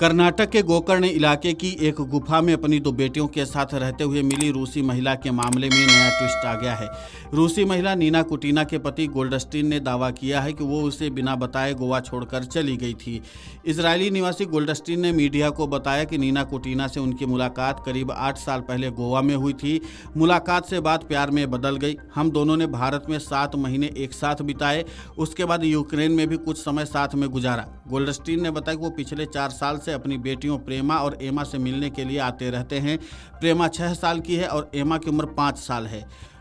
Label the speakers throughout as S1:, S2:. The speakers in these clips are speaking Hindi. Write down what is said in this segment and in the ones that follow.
S1: कर्नाटक के गोकर्ण इलाके की एक गुफा में अपनी दो बेटियों के साथ रहते हुए मिली रूसी महिला के मामले में नया ट्विस्ट आ गया है। रूसी महिला नीना कुटीना के पति गोल्डस्टीन ने दावा किया है कि वो उसे बिना बताए गोवा छोड़कर चली गई थी। इजरायली निवासी गोल्डस्टीन ने मीडिया को बताया कि नीना कुटीना से उनकी मुलाकात करीब 8 साल पहले गोवा में हुई थी। मुलाकात से बात प्यार में बदल गई। हम दोनों ने भारत में 7 महीने एक साथ बिताए, उसके बाद यूक्रेन में भी कुछ समय साथ में गुजारा। गोल्डस्टीन ने बताया कि वो पिछले 4 साल से अपनी बेटियों प्रेमा और एमा से मिलने के लिए आते रहते हैं। प्रेमा 6 साल की है और एमा की उम्र 5 साल है।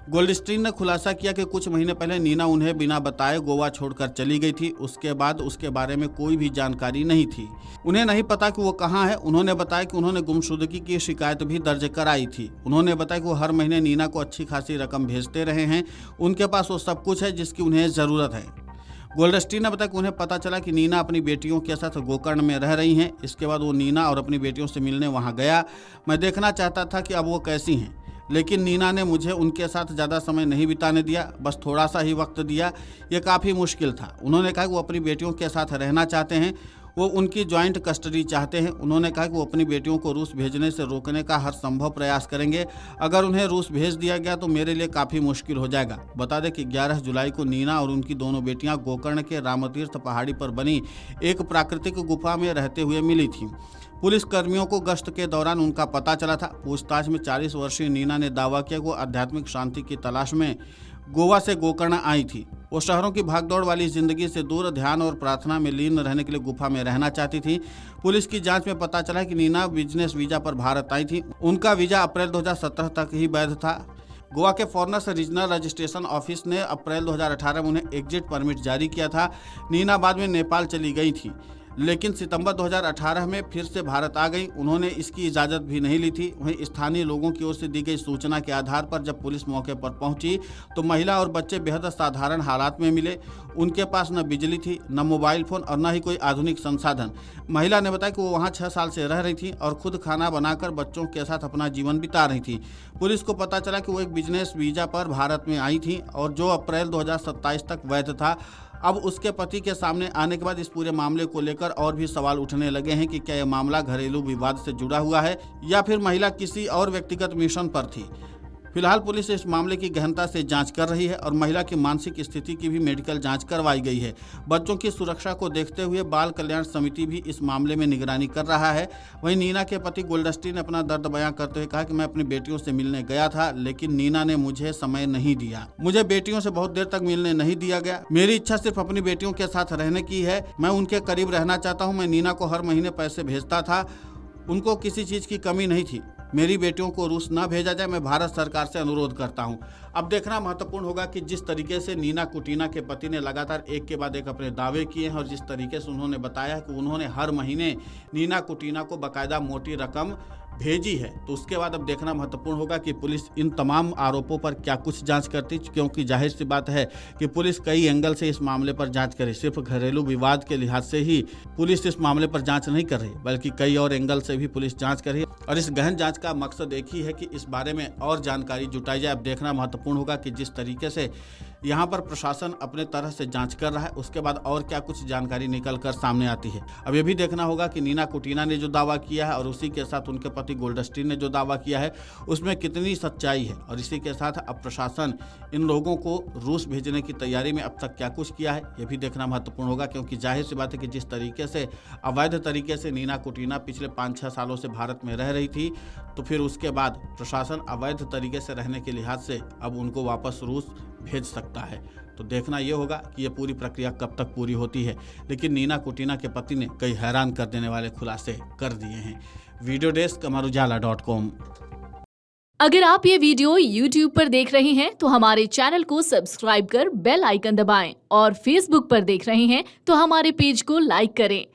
S1: गोल्डस्टीन ने खुलासा किया कि कुछ महीने पहले नीना उन्हें बिना बताए गोवा छोड़कर चली गई थी। उसके बाद उसके बारे में कोई भी जानकारी नहीं थी। उन्हें नहीं पता कि वो कहाँ है। उन्होंने बताया कि उन्होंने गुमशुदगी की शिकायत भी दर्ज कराई थी। उन्होंने बताया कि वो हर महीने नीना को अच्छी खासी रकम भेजते रहे हैं। उनके पास वो सब कुछ है जिसकी उन्हें ज़रूरत है। गोल्डस्टीन ने बताया कि उन्हें पता चला कि नीना अपनी बेटियों के साथ गोकर्ण में रह रही हैं। इसके बाद वो नीना और अपनी बेटियों से मिलने वहां गया। मैं देखना चाहता था कि अब वो कैसी हैं, लेकिन नीना ने मुझे उनके साथ ज़्यादा समय नहीं बिताने दिया, बस थोड़ा सा ही वक्त दिया। ये काफ़ी मुश्किल था। उन्होंने कहा कि वो अपनी बेटियों के साथ रहना चाहते हैं, वो उनकी जॉइंट कस्टडी चाहते हैं। उन्होंने कहा कि वो अपनी बेटियों को रूस भेजने से रोकने का हर संभव प्रयास करेंगे। अगर उन्हें रूस भेज दिया गया तो मेरे लिए काफ़ी मुश्किल हो जाएगा। बता दें कि 11 जुलाई को नीना और उनकी दोनों बेटियां गोकर्ण के रामतीर्थ पहाड़ी पर बनी एक प्राकृतिक गुफा में रहते हुए मिली थीं। पुलिस कर्मियों को गश्त के दौरान उनका पता चला था। पूछताछ में 40 वर्षीय नीना ने दावा किया कि वो आध्यात्मिक शांति की तलाश में गोवा से गोकर्ण आई थी। वो शहरों की भागदौड़ वाली जिंदगी से दूर ध्यान और प्रार्थना में लीन रहने के लिए गुफा में रहना चाहती थी। पुलिस की जांच में पता चला कि नीना बिजनेस वीजा पर भारत आई थी। उनका वीजा अप्रैल 2017 तक ही वैध था। गोवा के फॉरेनर्स रीजनल रजिस्ट्रेशन ऑफिस ने अप्रैल 2018 में उन्हें एग्जिट परमिट जारी किया था। नीना बाद में नेपाल चली गई थी, लेकिन सितंबर 2018 में फिर से भारत आ गई। उन्होंने इसकी इजाज़त भी नहीं ली थी। वहीं स्थानीय लोगों की ओर से दी गई सूचना के आधार पर जब पुलिस मौके पर पहुंची तो महिला और बच्चे बेहद साधारण हालात में मिले। उनके पास न बिजली थी, न मोबाइल फ़ोन और न ही कोई आधुनिक संसाधन। महिला ने बताया कि वो वहाँ 6 साल से रह रही थी और खुद खाना बनाकर बच्चों के साथ अपना जीवन बिता रही थी। पुलिस को पता चला कि वो एक बिजनेस वीज़ा पर भारत में आई थी और जो अप्रैल 2027 तक वैध था। अब उसके पति के सामने आने के बाद इस पूरे मामले को लेकर और भी सवाल उठने लगे हैं कि क्या यह मामला घरेलू विवाद से जुड़ा हुआ है या फिर महिला किसी और व्यक्तिगत मिशन पर थी। फिलहाल पुलिस इस मामले की गहनता से जांच कर रही है और महिला की मानसिक स्थिति की भी मेडिकल जांच करवाई गई है। बच्चों की सुरक्षा को देखते हुए बाल कल्याण समिति भी इस मामले में निगरानी कर रहा है। वहीं नीना के पति गोल्डस्टीन ने अपना दर्द बयां करते हुए कहा कि मैं अपनी बेटियों से मिलने गया था, लेकिन नीना ने मुझे समय नहीं दिया। मुझे बेटियों से बहुत देर तक मिलने नहीं दिया गया। मेरी इच्छा सिर्फ अपनी बेटियों के साथ रहने की है। मैं उनके करीब रहना चाहता हूँ। मैं नीना को हर महीने पैसे भेजता था। उनको किसी चीज़ की कमी नहीं थी। मेरी बेटियों को रूस न भेजा जाए, मैं भारत सरकार से अनुरोध करता हूं। अब देखना महत्वपूर्ण होगा कि जिस तरीके से नीना कुटीना के पति ने लगातार एक के बाद एक अपने दावे किए हैं और जिस तरीके से उन्होंने बताया कि उन्होंने हर महीने नीना कुटीना को बाकायदा मोटी रकम भेजी है, तो उसके बाद अब देखना महत्वपूर्ण होगा कि पुलिस इन तमाम आरोपों पर क्या कुछ जांच करती, क्योंकि जाहिर सी बात है कि पुलिस कई एंगल से इस मामले पर जांच करे। सिर्फ घरेलू विवाद के लिहाज से ही पुलिस इस मामले पर जांच नहीं कर रही, बल्कि कई और एंगल से भी पुलिस जांच कर रही है और इस गहन जांच का मकसद एक ही है कि इस बारे में और जानकारी जुटाई जाए। अब देखना महत्वपूर्ण होगा कि जिस तरीके से यहाँ पर प्रशासन अपने तरह से जांच कर रहा है, उसके बाद और क्या कुछ जानकारी निकल कर सामने आती है। अब ये भी देखना होगा कि नीना कुटीना ने जो दावा किया है और उसी के साथ उनके पति गोल्डस्टीन ने जो दावा किया है उसमें कितनी सच्चाई है, और इसी के साथ अब प्रशासन इन लोगों को रूस भेजने की तैयारी में अब तक क्या कुछ किया है, ये भी देखना महत्वपूर्ण होगा। क्योंकि जाहिर सी बात है कि जिस तरीके से अवैध तरीके से नीना कुटीना पिछले 5-6 सालों से भारत में रह रही थी, तो फिर उसके बाद प्रशासन अवैध तरीके से रहने के लिहाज से अब उनको वापस रूस भेज सकता है। तो देखना ये होगा कि ये पूरी प्रक्रिया कब तक पूरी होती है। लेकिन नीना कुटीना के पति ने कई हैरान कर देने वाले खुलासे कर दिए हैं। वीडियो डेस्क अमरुजाला.com।
S2: अगर आप ये वीडियो YouTube पर देख रहे हैं तो हमारे चैनल को सब्सक्राइब कर बेल आइकन दबाएं, और Facebook पर देख रहे हैं तो हमारे पेज को लाइक करें।